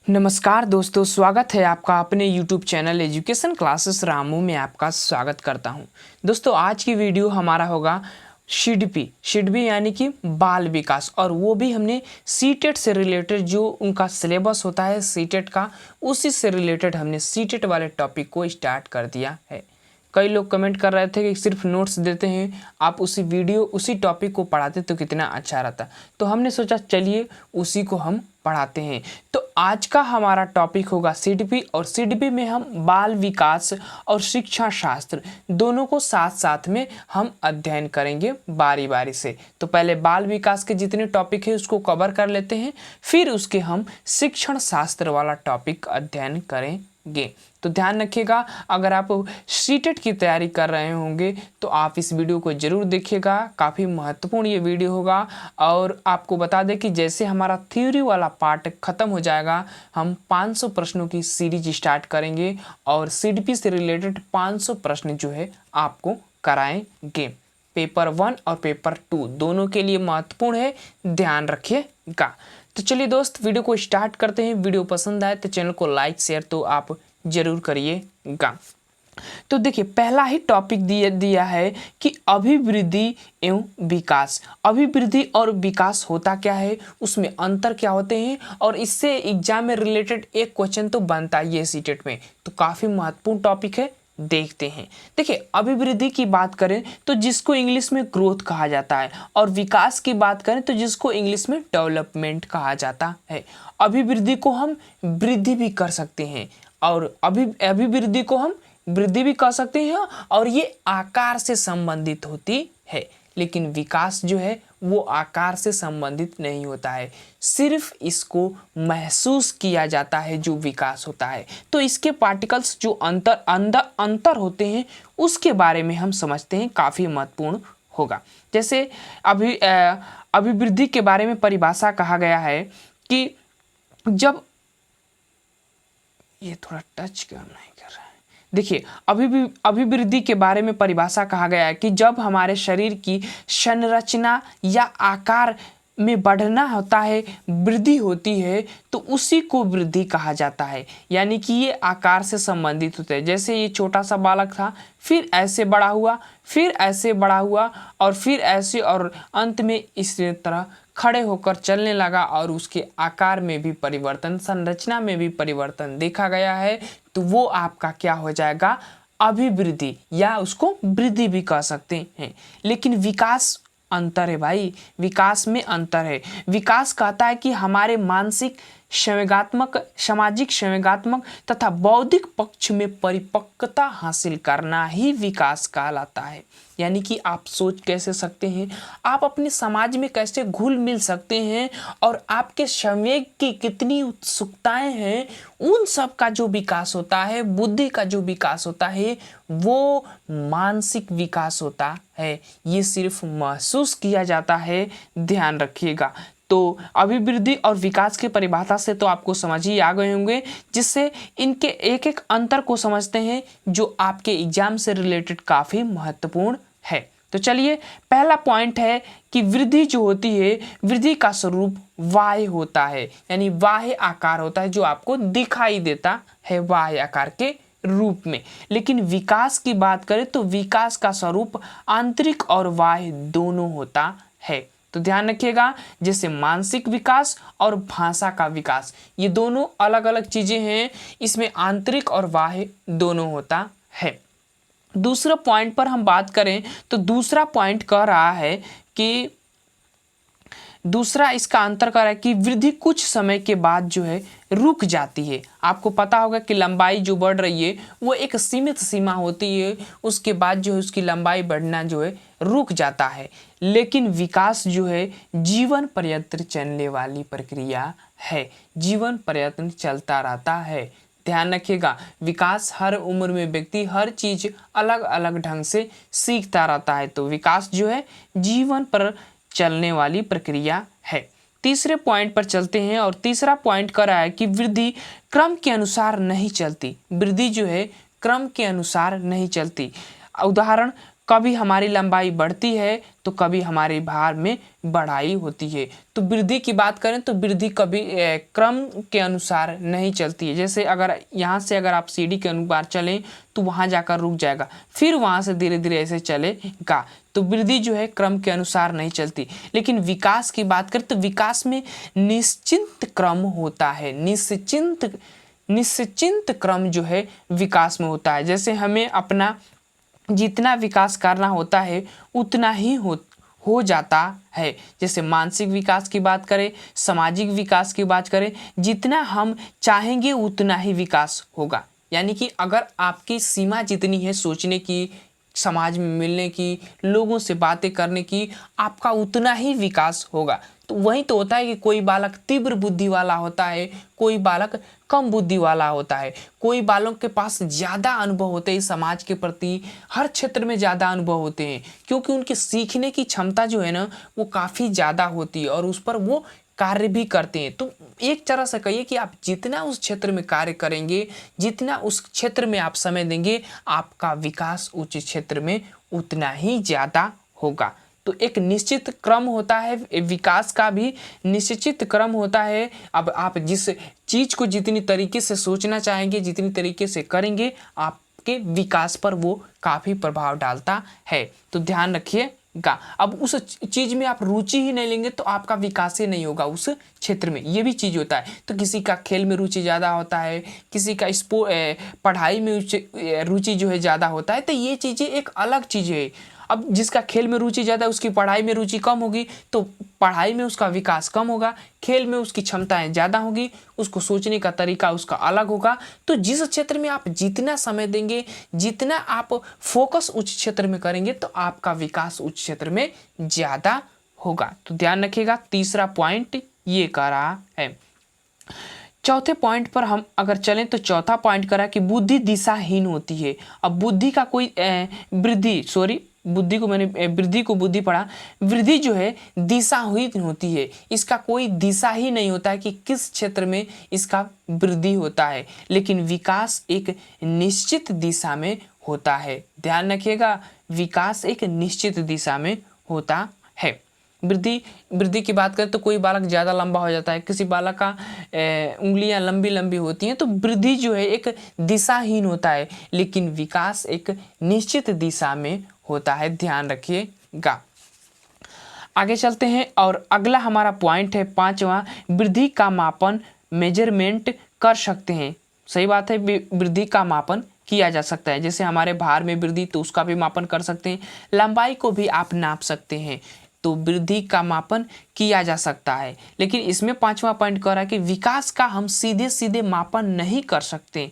नमस्कार दोस्तों, स्वागत है आपका अपने YouTube channel education classes Ramu में आपका स्वागत करता हूं। दोस्तों, आज की वीडियो हमारा होगा शिडबी यानी कि बाल विकास, और वो भी हमने सीटेट से रिलेटेड जो उनका सिलेबस होता है सीटेट का, उसी से रिलेटेड हमने सीटेट वाले टॉपिक को स्टार्ट कर दिया है। कई लोग कमेंट कर रहे थे कि सिर्फ नोट्स देते हैं, आप उसी टॉपिक को पढ़ाते तो कितना अच्छा रहता। तो हमने सोचा चलिए उसी को हम पढ़ाते हैं। तो आज का हमारा टॉपिक होगा सीडीपी, और सीडीपी में हम बाल विकास और शिक्षा शास्त्र दोनों को साथ साथ में हम अध्ययन करेंगे बारी बारी से। तो पहले बाल विकास के जितने टॉपिक है उसको कवर कर लेते हैं, फिर उसके हम शिक्षण शास्त्र वाला टॉपिक अध्ययन करेंगे। तो ध्यान रखिएगा, अगर आप सीटेट की तैयारी कर रहे होंगे तो आप इस वीडियो को ज़रूर देखिएगा, काफ़ी महत्वपूर्ण ये वीडियो होगा। और आपको बता दें कि जैसे हमारा थ्योरी वाला पार्ट ख़त्म हो जाएगा, हम 500 प्रश्नों की सीरीज स्टार्ट करेंगे और सीडीपी से रिलेटेड 500 प्रश्न जो है आपको कराएंगे। पेपर 1 और पेपर 2 दोनों के लिए महत्वपूर्ण है, ध्यान रखिएगा। तो चलिए दोस्त, वीडियो को स्टार्ट करते हैं। वीडियो पसंद आए तो चैनल को लाइक शेयर तो आप जरूर करिएगा। तो देखिए, पहला ही टॉपिक दिया है कि अभिवृद्धि एवं विकास। अभिवृद्धि और विकास होता क्या है, उसमें अंतर क्या होते हैं, और इससे एग्जाम में रिलेटेड एक क्वेश्चन तो बनता ही है सीटेट में। तो काफ़ी महत्वपूर्ण टॉपिक है, देखते हैं। देखिए, अभिवृद्धि की बात करें तो जिसको इंग्लिश में ग्रोथ कहा जाता है, और विकास की बात करें तो जिसको इंग्लिश में डेवलपमेंट कहा जाता है। अभिवृद्धि को हम वृद्धि भी कर सकते हैं, और अभिवृद्धि को हम वृद्धि भी कह सकते हैं, और ये आकार से संबंधित होती है। लेकिन विकास जो है वो आकार से संबंधित नहीं होता है, सिर्फ इसको महसूस किया जाता है जो विकास होता है। तो इसके पार्टिकल्स जो अंतर होते हैं उसके बारे में हम समझते हैं, काफ़ी महत्वपूर्ण होगा। जैसे अभिवृद्धि के बारे में परिभाषा कहा गया है कि जब ये थोड़ा टच नहीं कर रहा है। देखिए, अभिवृद्धि के बारे में परिभाषा कहा गया है कि जब हमारे शरीर की संरचना या आकार में बढ़ना होता है, वृद्धि होती है, तो उसी को वृद्धि कहा जाता है। यानी कि ये आकार से संबंधित होते हैं। जैसे ये छोटा सा बालक था, फिर ऐसे बड़ा हुआ, फिर ऐसे बड़ा हुआ, और फिर ऐसे, और अंत में इस तरह खड़े होकर चलने लगा, और उसके आकार में भी परिवर्तन, संरचना में भी परिवर्तन देखा गया है। तो वो आपका क्या हो जाएगा, अभिवृद्धि, या उसको वृद्धि भी कह सकते हैं। लेकिन विकास अंतर है भाई, विकास में अंतर है। विकास कहता है कि हमारे मानसिक, संवेगात्मक, सामाजिक, संवेगात्मक तथा बौद्धिक पक्ष में परिपक्वता हासिल करना ही विकास कहलाता है। यानी कि आप सोच कैसे सकते हैं, आप अपने समाज में कैसे घुल मिल सकते हैं, और आपके संवेग की कितनी उत्सुकताएं हैं, उन सब का जो विकास होता है, बुद्धि का जो विकास होता है, वो मानसिक विकास होता है। ये सिर्फ महसूस किया जाता है, ध्यान रखिएगा। तो अभिवृद्धि और विकास की परिभाषा से तो आपको समझ ही आ गए होंगे, जिससे इनके एक एक अंतर को समझते हैं जो आपके एग्जाम से रिलेटेड काफ़ी महत्वपूर्ण है। तो चलिए, पहला पॉइंट है कि वृद्धि जो होती है, वृद्धि का स्वरूप बाह्य होता है, यानी बाह्य आकार होता है जो आपको दिखाई देता है बाह्य आकार के रूप में। लेकिन विकास की बात करें तो विकास का स्वरूप आंतरिक और बाह्य दोनों होता है। तो ध्यान रखिएगा, जैसे मानसिक विकास और भाषा का विकास, ये दोनों अलग अलग चीजें हैं, इसमें आंतरिक और बाह्य दोनों होता है। दूसरा पॉइंट पर हम बात करें तो दूसरा पॉइंट कह रहा है कि दूसरा इसका अंतर कर रहा है कि वृद्धि कुछ समय के बाद जो है रुक जाती है। आपको पता होगा कि लंबाई जो बढ़ रही है वो एक सीमित सीमा होती है, उसके बाद जो है उसकी लंबाई बढ़ना जो है रुक जाता है। लेकिन विकास जो है जीवन पर्यंत चलने वाली प्रक्रिया है, जीवन पर्यंत चलता रहता है। ध्यान रखिएगा, विकास हर उम्र में व्यक्ति हर चीज़ अलग अलग ढंग से सीखता रहता है। तो विकास जो है जीवन पर चलने वाली प्रक्रिया है। तीसरे पॉइंट पर चलते हैं, और तीसरा पॉइंट कर रहा है कि वृद्धि क्रम के अनुसार नहीं चलती। वृद्धि जो है क्रम के अनुसार नहीं चलती। उदाहरण, कभी हमारी लंबाई बढ़ती है तो कभी हमारे भार में बढ़ाई होती है। तो वृद्धि की बात करें तो वृद्धि कभी क्रम के अनुसार नहीं चलती है। जैसे अगर यहाँ से अगर आप सीढ़ी के अनुसार चलें तो वहाँ जाकर रुक जाएगा, फिर वहाँ से धीरे धीरे ऐसे चलेगा। तो वृद्धि जो है क्रम के अनुसार नहीं चलती। लेकिन विकास की बात करें तो विकास में निश्चित क्रम होता है, निश्चित क्रम जो है विकास में होता है। जैसे हमें अपना जितना विकास करना होता है उतना ही हो जाता है। जैसे मानसिक विकास की बात करें, सामाजिक विकास की बात करें, जितना हम चाहेंगे उतना ही विकास होगा। यानी कि अगर आपकी सीमा जितनी है सोचने की, समाज में मिलने की, लोगों से बातें करने की, आपका उतना ही विकास होगा। तो वही तो होता है कि कोई बालक तीव्र बुद्धि वाला होता है, कोई बालक कम बुद्धि वाला होता है, कोई बालक के पास ज़्यादा अनुभव होते हैं समाज के प्रति, हर क्षेत्र में ज़्यादा अनुभव होते हैं, क्योंकि उनकी सीखने की क्षमता जो है ना वो काफ़ी ज़्यादा होती है और उस पर वो कार्य भी करते हैं। तो एक तरह से कहिए कि आप जितना उस क्षेत्र में कार्य करेंगे, जितना उस क्षेत्र में आप समय देंगे, आपका विकास उस क्षेत्र में उतना ही ज़्यादा होगा। तो एक निश्चित क्रम होता है, विकास का भी निश्चित क्रम होता है। अब आप जिस चीज़ को जितनी तरीके से सोचना चाहेंगे, जितनी तरीके से करेंगे, आपके विकास पर वो काफ़ी प्रभाव डालता है। तो ध्यान रखिएगा। अब उस चीज़ में आप रुचि ही नहीं लेंगे तो आपका विकास ही नहीं होगा उस क्षेत्र में। ये भी चीज़ होता है। तो किसी का खेल में रुचि ज़्यादा होता है, किसी का पढ़ाई में रुचि जो है ज़्यादा होता है। तो ये चीज़ें एक अलग चीज़ है। अब जिसका खेल में रुचि ज़्यादा है उसकी पढ़ाई में रुचि कम होगी, तो पढ़ाई में उसका विकास कम होगा। खेल में उसकी क्षमताएं ज़्यादा होगी, उसको सोचने का तरीका उसका अलग होगा। तो जिस क्षेत्र में आप जितना समय देंगे, जितना आप फोकस उस क्षेत्र में करेंगे, तो आपका विकास उस क्षेत्र में ज़्यादा होगा। तो ध्यान रखिएगा, तीसरा पॉइंट ये कह रहा है। चौथे पॉइंट पर हम अगर चलें तो चौथा पॉइंट करा कि बुद्धि दिशाहीन होती है। अब बुद्धि का कोई वृद्धि को बुद्धि पढ़ा, वृद्धि जो है दिशाहीन होती है। इसका कोई दिशा ही नहीं होता है कि किस क्षेत्र में इसका वृद्धि होता है, लेकिन विकास एक निश्चित दिशा में होता है। ध्यान रखिएगा, विकास एक निश्चित दिशा में होता है। वृद्धि की बात करें तो कोई बालक ज़्यादा लंबा हो जाता है, किसी बालक का उंगलियां लंबी लंबी होती हैं। तो वृद्धि जो है एक दिशाहीन होता है, लेकिन विकास एक निश्चित दिशा में होता है। ध्यान रखिएगा। आगे चलते हैं और अगला हमारा पॉइंट है पांचवा, वृद्धि का मापन मेजरमेंट कर सकते हैं। सही बात है, वृद्धि का मापन किया जा सकता है। जैसे हमारे भार में वृद्धि, तो उसका भी मापन कर सकते हैं। लंबाई को भी आप नाप सकते हैं, तो वृद्धि का मापन किया जा सकता है। लेकिन इसमें पांचवा पॉइंट कह रहा है कि विकास का हम सीधे सीधे मापन नहीं कर सकते।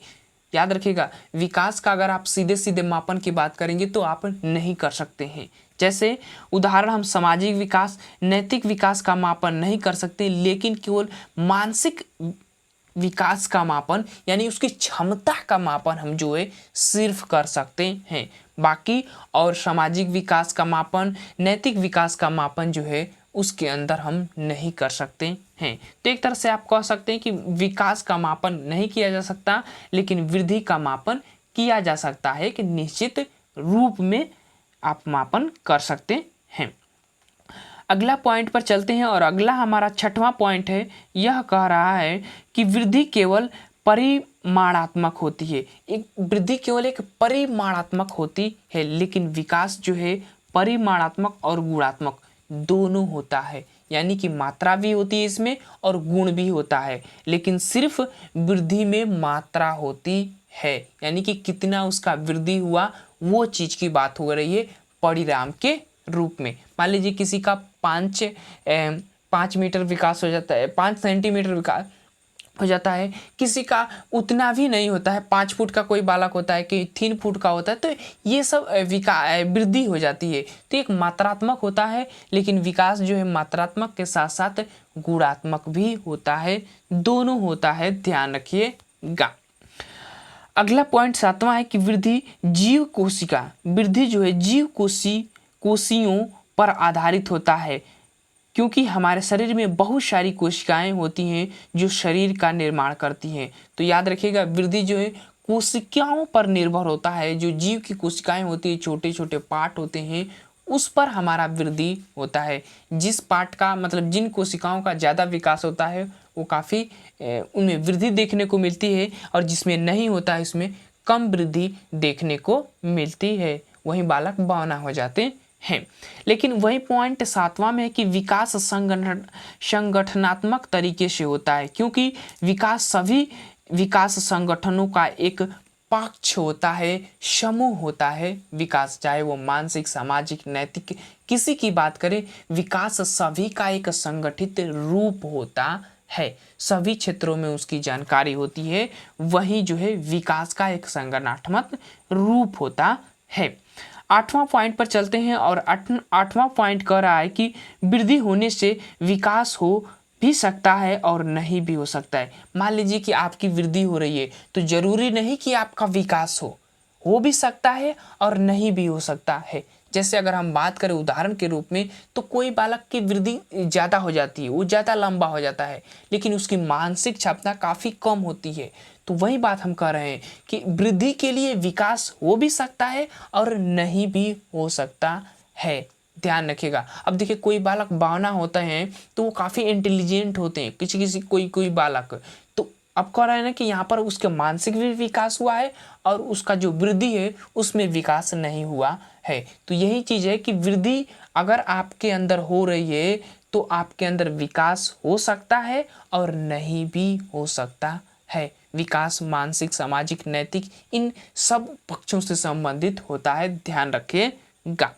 याद रखिएगा, विकास का अगर आप सीधे सीधे मापन की बात करेंगे तो आप नहीं कर सकते हैं। जैसे उदाहरण, हम सामाजिक विकास, नैतिक विकास का मापन नहीं कर सकते, लेकिन केवल मानसिक विकास का मापन यानी उसकी क्षमता का मापन हम जो है सिर्फ कर सकते हैं। बाकी और सामाजिक विकास का मापन, नैतिक विकास का मापन जो है उसके अंदर हम नहीं कर सकते हैं। तो एक तरह से आप कह सकते हैं कि विकास का मापन नहीं किया जा सकता, लेकिन वृद्धि का मापन किया जा सकता है कि निश्चित रूप में आप मापन कर सकते हैं। अगला पॉइंट पर चलते हैं और अगला हमारा छठवां पॉइंट है। यह कह रहा है कि वृद्धि केवल परिमाणात्मक होती है। वृद्धि केवल एक परिमाणात्मक होती है, लेकिन विकास जो है परिमाणात्मक और गुणात्मक दोनों होता है। यानी कि मात्रा भी होती है इसमें और गुण भी होता है, लेकिन सिर्फ वृद्धि में मात्रा होती है, यानी कि कितना उसका वृद्धि हुआ वो चीज़ की बात हो रही है परिणाम के रूप में। मान लीजिए किसी का 5 मीटर विकास हो जाता है, 5 सेंटीमीटर विकास हो जाता है, किसी का उतना भी नहीं होता है, 5 फुट का कोई बालक होता है कि 3 फुट का होता है। तो ये सब वृद्धि हो जाती है। तो एक मात्रात्मक होता है, लेकिन विकास जो है मात्रात्मक के साथ साथ गुणात्मक भी होता है, दोनों होता है। ध्यान रखिएगा। अगला पॉइंट सातवां है कि वृद्धि जीव कोशिका, वृद्धि जो है जीव कोशियों पर आधारित होता है, क्योंकि हमारे शरीर में बहुत सारी कोशिकाएं होती हैं जो शरीर का निर्माण करती हैं। तो याद रखिएगा, वृद्धि जो है कोशिकाओं पर निर्भर होता है। जो जीव की कोशिकाएं होती है, छोटे छोटे पार्ट होते हैं, उस पर हमारा वृद्धि होता है। जिस पार्ट का मतलब जिन कोशिकाओं का ज़्यादा विकास होता है वो काफ़ी उनमें वृद्धि देखने को मिलती है, और जिसमें नहीं होता है उसमें कम वृद्धि देखने को मिलती है, वहीं बालक बौना हो जाते हैं। लेकिन वही पॉइंट 7वां में है कि विकास संगठनात्मक तरीके से होता है, क्योंकि विकास सभी विकास संगठनों का एक पक्ष होता है, समूह होता है। विकास चाहे वो मानसिक, सामाजिक, नैतिक किसी की बात करें, विकास सभी का एक संगठित रूप होता है, सभी क्षेत्रों में उसकी जानकारी होती है, वही जो है विकास का एक संगठनात्मक रूप होता है। 8वां पॉइंट पर चलते हैं, और 8वां पॉइंट कह रहा है कि वृद्धि होने से विकास हो भी सकता है और नहीं भी हो सकता है। मान लीजिए कि आपकी वृद्धि हो रही है तो जरूरी नहीं कि आपका विकास हो भी सकता है और नहीं भी हो सकता है। जैसे अगर हम बात करें उदाहरण के रूप में, तो कोई बालक की वृद्धि ज़्यादा हो जाती है, वो ज़्यादा लंबा हो जाता है, लेकिन उसकी मानसिक क्षमता काफ़ी कम होती है। तो वही बात हम कह रहे हैं कि वृद्धि के लिए विकास हो भी सकता है और नहीं भी हो सकता है, ध्यान रखिएगा। अब देखिए, कोई बालक बौना होते हैं तो वो काफ़ी इंटेलिजेंट होते हैं, किसी कोई बालक, तो अब कह रहे हैं ना कि यहाँ पर उसके मानसिक भी विकास हुआ है और उसका जो वृद्धि है उसमें विकास नहीं हुआ है। तो यही चीज़ है कि वृद्धि अगर आपके अंदर हो रही है तो आपके अंदर विकास हो सकता है और नहीं भी हो सकता है। विकास मानसिक, सामाजिक, नैतिक इन सब पक्षों से संबंधित होता है, ध्यान रखिएगा।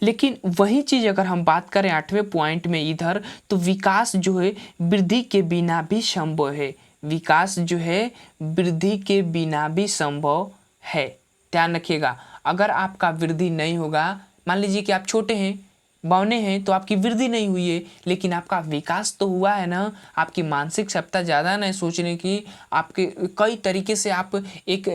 लेकिन वही चीज़ अगर हम बात करें 8वें पॉइंट में इधर, तो विकास जो है वृद्धि के बिना भी संभव है। विकास जो है वृद्धि के बिना भी संभव है, ध्यान रखिएगा। अगर आपका वृद्धि नहीं होगा, मान लीजिए कि आप छोटे हैं, बौने हैं, तो आपकी वृद्धि नहीं हुई है, लेकिन आपका विकास तो हुआ है ना। आपकी मानसिक क्षमता ज़्यादा ना सोचने की, आपके कई तरीके से आप एक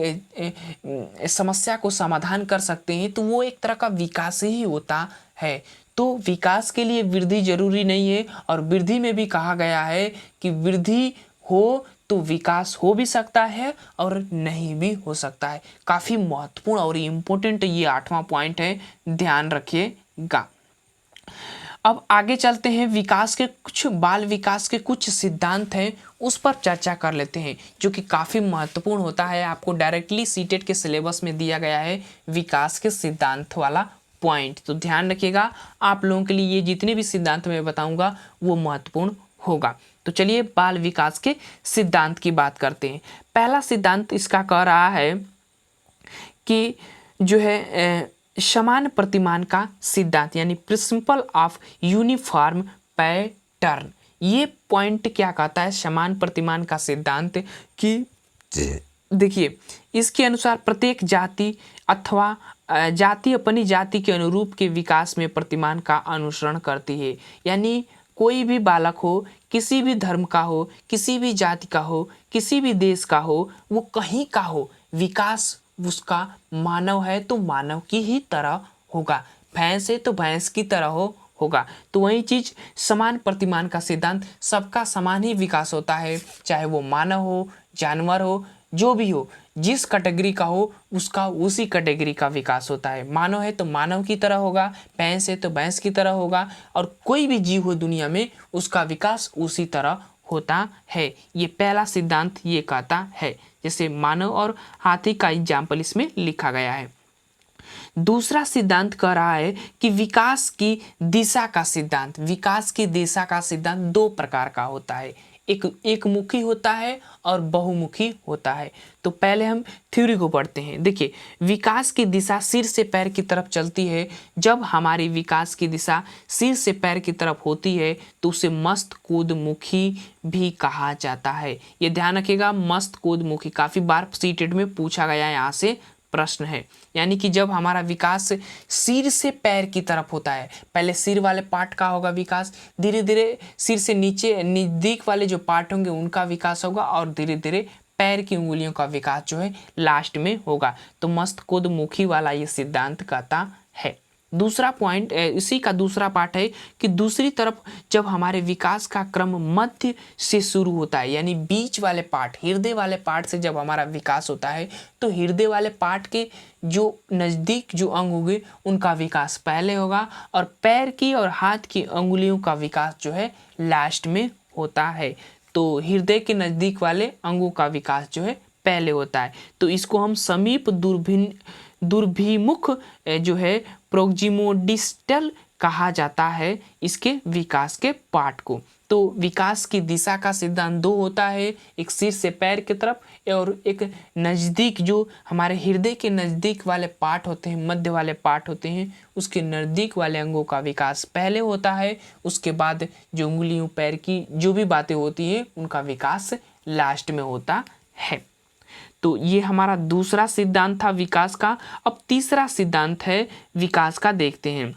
समस्या को समाधान कर सकते हैं, तो वो एक तरह का विकास ही होता है। तो विकास के लिए वृद्धि जरूरी नहीं है, और वृद्धि में भी कहा गया है कि वृद्धि हो तो विकास हो भी सकता है और नहीं भी हो सकता है। काफ़ी महत्वपूर्ण और इम्पोर्टेंट ये 8वां पॉइंट है, ध्यान रखिएगा। अब आगे चलते हैं, विकास के कुछ बाल विकास के कुछ सिद्धांत हैं, उस पर चर्चा कर लेते हैं, जो कि काफ़ी महत्वपूर्ण होता है। आपको डायरेक्टली सीटेट के सिलेबस में दिया गया है विकास के सिद्धांत वाला पॉइंट, तो ध्यान रखिएगा। आप लोगों के लिए ये जितने भी सिद्धांत मैं बताऊंगा वो महत्वपूर्ण होगा। तो चलिए बाल विकास के सिद्धांत की बात करते हैं। पहला सिद्धांत इसका कह रहा है कि जो है समान प्रतिमान का सिद्धांत, यानी प्रिंसिपल ऑफ यूनिफॉर्म पैटर्न। ये पॉइंट क्या कहता है, समान प्रतिमान का सिद्धांत, कि देखिए इसके अनुसार प्रत्येक जाति अथवा जाति अपनी जाति के अनुरूप के विकास में प्रतिमान का अनुसरण करती है। यानी कोई भी बालक हो, किसी भी धर्म का हो, किसी भी जाति का हो, किसी भी देश का हो, वो कहीं का हो, विकास उसका मानव है तो मानव की ही तरह होगा, भैंस है तो भैंस की तरह होगा। तो वही चीज़ समान प्रतिमान का सिद्धांत, सबका समान ही विकास होता है, चाहे वो मानव हो, जानवर हो, जो भी हो, जिस कैटेगरी का हो उसका उसी कैटेगरी का विकास होता है। मानव है तो मानव की तरह होगा, भैंस है तो भैंस की तरह होगा, और कोई भी जीव हो दुनिया में उसका विकास उसी तरह होता है। ये पहला सिद्धांत ये कहता है, जैसे मानव और हाथी का एग्जाम्पल इसमें लिखा गया है। दूसरा सिद्धांत कह रहा है कि विकास की दिशा का सिद्धांत। विकास की दिशा का सिद्धांत दो प्रकार का होता है, एक मुखी होता है और बहुमुखी होता है। तो पहले हम थ्योरी को पढ़ते हैं। देखिए, विकास की दिशा सिर से पैर की तरफ चलती है। जब हमारी विकास की दिशा सिर से पैर की तरफ होती है तो उसे मस्तकोद्मुखी भी कहा जाता है। ये ध्यान रखिएगा, मस्तकोद्मुखी काफ़ी बार सीटेट में पूछा गया है, यहाँ से प्रश्न है। यानी कि जब हमारा विकास सिर से पैर की तरफ होता है, पहले सिर वाले पार्ट का होगा विकास, धीरे धीरे सिर से नीचे नज़दीक वाले जो पार्ट होंगे उनका विकास होगा, और धीरे धीरे पैर की उंगलियों का विकास जो है लास्ट में होगा। तो मस्तकोद्मुखी वाला ये सिद्धांत कहता है। दूसरा पॉइंट इसी का दूसरा पार्ट है कि दूसरी तरफ जब हमारे विकास का क्रम मध्य से शुरू होता है, यानी बीच वाले पार्ट, हृदय वाले पार्ट से जब हमारा विकास होता है तो हृदय वाले पार्ट के जो नज़दीक जो अंग होंगे उनका विकास पहले होगा और पैर की और हाथ की अंगुलियों का विकास जो है लास्ट में होता है। तो हृदय के नज़दीक वाले अंगों का विकास जो है पहले होता है। तो इसको हम समीप दुर्भिमुख जो है प्रोक्सिमोडिस्टल कहा जाता है इसके विकास के पार्ट को। तो विकास की दिशा का सिद्धांत दो होता है, एक सिर से पैर की तरफ और एक नज़दीक जो हमारे हृदय के नज़दीक वाले पार्ट होते हैं, मध्य वाले पार्ट होते हैं, उसके नज़दीक वाले अंगों का विकास पहले होता है। उसके बाद जो उंगलियों पैर की जो भी बातें होती है उनका विकास लास्ट में होता है। तो ये हमारा दूसरा सिद्धांत था विकास का। अब तीसरा सिद्धांत है विकास का, देखते हैं।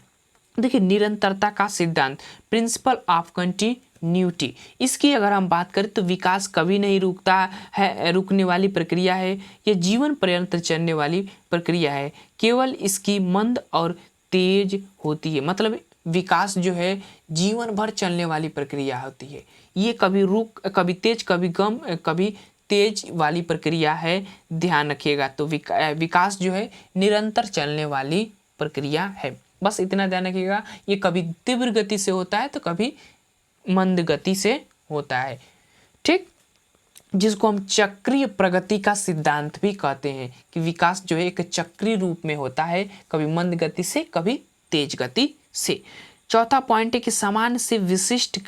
देखिए, निरंतरता का सिद्धांत, प्रिंसिपल ऑफ कंटिन्यूटी। इसकी अगर हम बात करें तो विकास कभी नहीं रुकता है, रुकने वाली प्रक्रिया है, ये जीवन पर्यंत चलने वाली प्रक्रिया है, केवल इसकी मंद और तेज होती है। मतलब विकास जो है जीवन भर चलने वाली प्रक्रिया होती है, ये कभी तेज कभी तेज वाली प्रक्रिया है, ध्यान रखिएगा। तो विकास जो है निरंतर चलने वाली प्रक्रिया है, बस इतना ध्यान रखिएगा। ये कभी तीव्र गति से होता है तो कभी मंद गति से होता है, ठीक, जिसको हम चक्रीय प्रगति का सिद्धांत भी कहते हैं कि विकास जो है एक चक्रीय रूप में होता है, कभी मंद गति से कभी तेज गति से। चौथा पॉइंट है कि सामान्य से विशिष्ट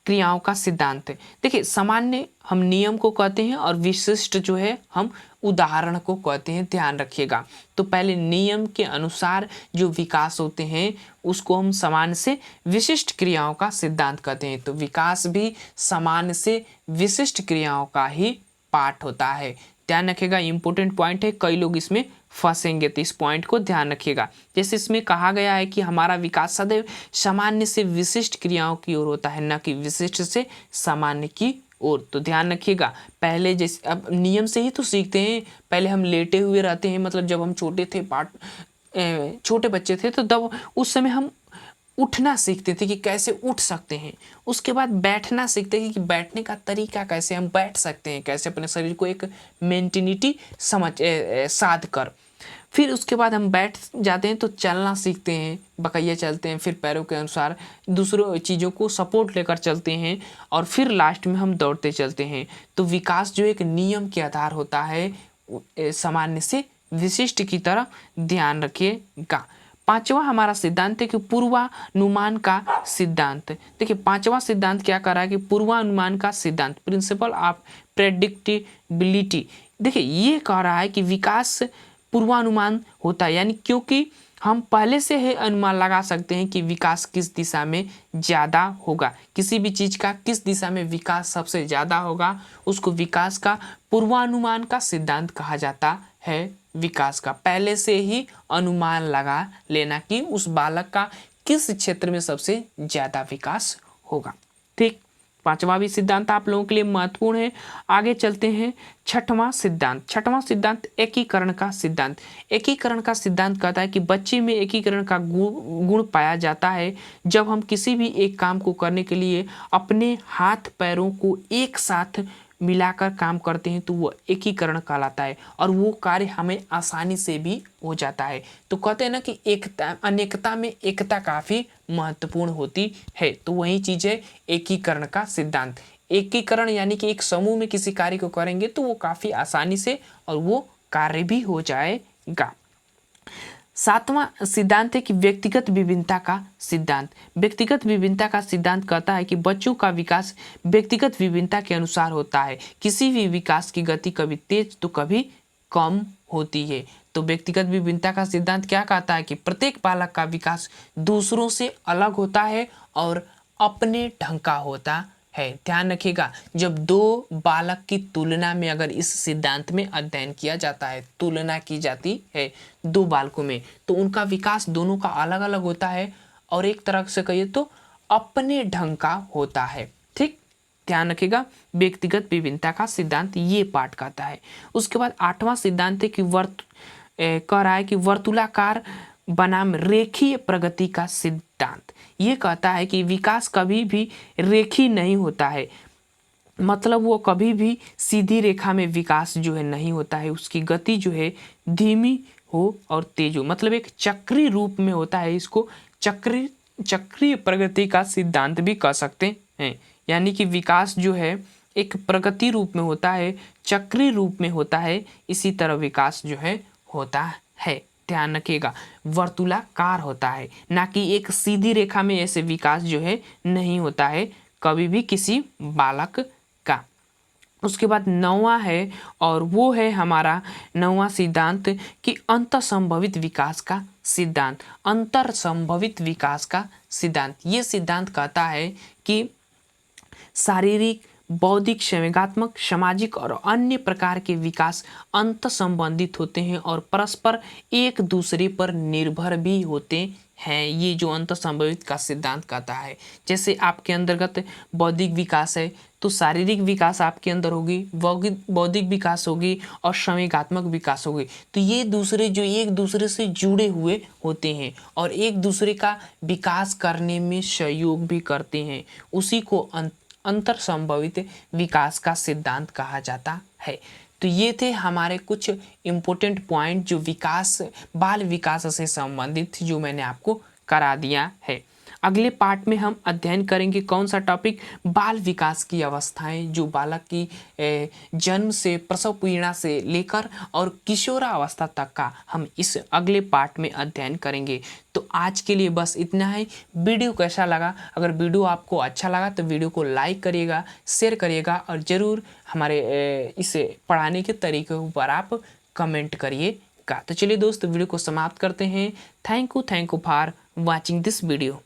क्रियाओं का सिद्धांत है। देखिए, सामान्य हम नियम को कहते हैं और विशिष्ट जो है हम उदाहरण को कहते हैं, ध्यान रखिएगा। तो पहले नियम के अनुसार जो विकास होते हैं उसको हम सामान्य से विशिष्ट क्रियाओं का सिद्धांत कहते हैं। तो विकास भी सामान्य से विशिष्ट क्रियाओं का ही पार्ट होता है, ध्यान रखिएगा। इंपॉर्टेंट पॉइंट है, कई लोग इसमें फंसेंगे तो इस पॉइंट को ध्यान रखिएगा। जैसे इसमें कहा गया है कि हमारा विकास सदैव सामान्य से विशिष्ट क्रियाओं की ओर होता है, न कि विशिष्ट से सामान्य की ओर। तो ध्यान रखिएगा, पहले जैसे अब नियम से ही तो सीखते हैं, पहले हम लेटे हुए रहते हैं, मतलब जब हम छोटे थे, छोटे बच्चे थे, तो तब उस समय हम उठना सीखते थे कि कैसे उठ सकते हैं। उसके बाद बैठना सीखते हैं कि बैठने का तरीका कैसे हम बैठ सकते हैं, कैसे अपने शरीर को एक मेंटेनिटी साध कर। फिर उसके बाद हम बैठ जाते हैं तो चलना सीखते हैं, बकैया चलते हैं, फिर पैरों के अनुसार दूसरों चीज़ों को सपोर्ट लेकर चलते हैं और फिर लास्ट में हम दौड़ते चलते हैं। तो विकास जो एक नियम के आधार होता है, सामान्य से विशिष्ट की तरह, ध्यान रखिएगा। पांचवा हमारा सिद्धांत है कि पूर्वानुमान का सिद्धांत। देखिए, पांचवा सिद्धांत क्या कर रहा है कि पूर्वानुमान का सिद्धांत, प्रिंसिपल ऑफ प्रेडिक्टिबिलिटी। देखिए, ये कह रहा है कि विकास पूर्वानुमान होता है, यानी क्योंकि हम पहले से ही अनुमान लगा सकते हैं कि विकास किस दिशा में ज़्यादा होगा, किसी भी चीज़ का किस दिशा में विकास सबसे ज़्यादा होगा, उसको विकास का पूर्वानुमान का सिद्धांत कहा जाता है। विकास का पहले से ही अनुमान लगा लेना कि उस बालक का किस क्षेत्र में सबसे ज़्यादा विकास होगा, ठीक। पांचवा भी सिद्धांत आप लोगों के लिए महत्वपूर्ण है। आगे चलते हैं, छठवां सिद्धांत। छठवां सिद्धांत एकीकरण का सिद्धांत। एकीकरण का सिद्धांत कहता है कि बच्चे में एकीकरण का गुण पाया जाता है जब हम किसी भी एक काम को करने के लिए अपने हाथ पैरों को एक साथ मिलाकर काम करते हैं तो वो एकीकरण कहलाता है और वो कार्य हमें आसानी से भी हो जाता है। तो कहते हैं ना कि एकता अनेकता में एकता काफ़ी महत्वपूर्ण होती है, तो वही चीज़ है एकीकरण का सिद्धांत। एकीकरण यानी कि एक समूह में किसी कार्य को करेंगे तो वो काफ़ी आसानी से और वो कार्य भी हो जाएगा। सातवां सिद्धांत है कि व्यक्तिगत विभिन्नता का सिद्धांत। व्यक्तिगत विभिन्नता का सिद्धांत कहता है कि बच्चों का विकास व्यक्तिगत विभिन्नता के अनुसार होता है। किसी भी विकास की गति कभी तेज तो कभी कम होती है। तो व्यक्तिगत विभिन्नता का सिद्धांत क्या कहता है कि प्रत्येक बालक का विकास दूसरों से अलग होता है और अपने ढंग का होता है। ध्यान रखिएगा, जब दो बालक की तुलना में अगर इस सिद्धांत में अध्ययन किया जाता है, तुलना की जाती है दो बालकों में, तो उनका विकास दोनों का अलग अलग होता है और एक तरह से कहिए तो अपने ढंग का होता है, ठीक। ध्यान रखिएगा, व्यक्तिगत विभिन्नता का सिद्धांत ये पाठ कहता है। उसके बाद आठवां सिद्धांत है कि कह रहा है कि वर्तुलाकार बनाम रेखीय प्रगति का सिद्धांत। ये कहता है कि विकास कभी भी रेखीय नहीं होता है, मतलब वो कभी भी सीधी रेखा में विकास जो है नहीं होता है, उसकी गति जो है धीमी हो और तेज हो, मतलब एक चक्रीय रूप में होता है। इसको चक्रीय प्रगति का सिद्धांत भी कह सकते हैं। यानी कि विकास जो है एक प्रगति रूप में होता है, चक्रीय रूप में होता है, इसी तरह विकास जो है होता है। ध्यान रखिएगा, वर्तुलाकार होता है, ना कि एक सीधी रेखा में ऐसे विकास जो है नहीं होता है कभी भी किसी बालक का। उसके बाद नौवां है, और वो है हमारा नौवां सिद्धांत कि अंतर संभवित विकास का सिद्धांत। अंतर संभवित विकास का सिद्धांत, ये सिद्धांत कहता है कि शारीरिक, बौद्धिक, संवेगात्मक, सामाजिक और अन्य प्रकार के विकास अंतर संबंधित होते हैं और परस्पर एक दूसरे पर निर्भर भी होते हैं। ये जो अंतर संभवित का सिद्धांत कहता है, जैसे आपके अंतर्गत बौद्धिक विकास है तो शारीरिक विकास आपके अंदर होगी, बौद्धिक विकास होगी और संवेगात्मक विकास होगी। तो ये दूसरे जो एक दूसरे से जुड़े हुए होते हैं और एक दूसरे का विकास करने में सहयोग भी करते हैं, उसी को अंतर संभवित विकास का सिद्धांत कहा जाता है। तो ये थे हमारे कुछ इम्पोर्टेंट पॉइंट जो विकास, बाल विकास से संबंधित जो मैंने आपको करा दिया है। अगले पार्ट में हम अध्ययन करेंगे कौन सा टॉपिक, बाल विकास की अवस्थाएं, जो बालक की जन्म से, प्रसव पीड़ा से लेकर और किशोरावस्था तक का हम इस अगले पार्ट में अध्ययन करेंगे। तो आज के लिए बस इतना है। वीडियो कैसा लगा? अगर वीडियो आपको अच्छा लगा तो वीडियो को लाइक करिएगा, शेयर करिएगा और ज़रूर हमारे इसे पढ़ाने के तरीके ऊपर आप कमेंट करिएगा। तो चलिए दोस्त, वीडियो को समाप्त करते हैं। Thank you for watching this video.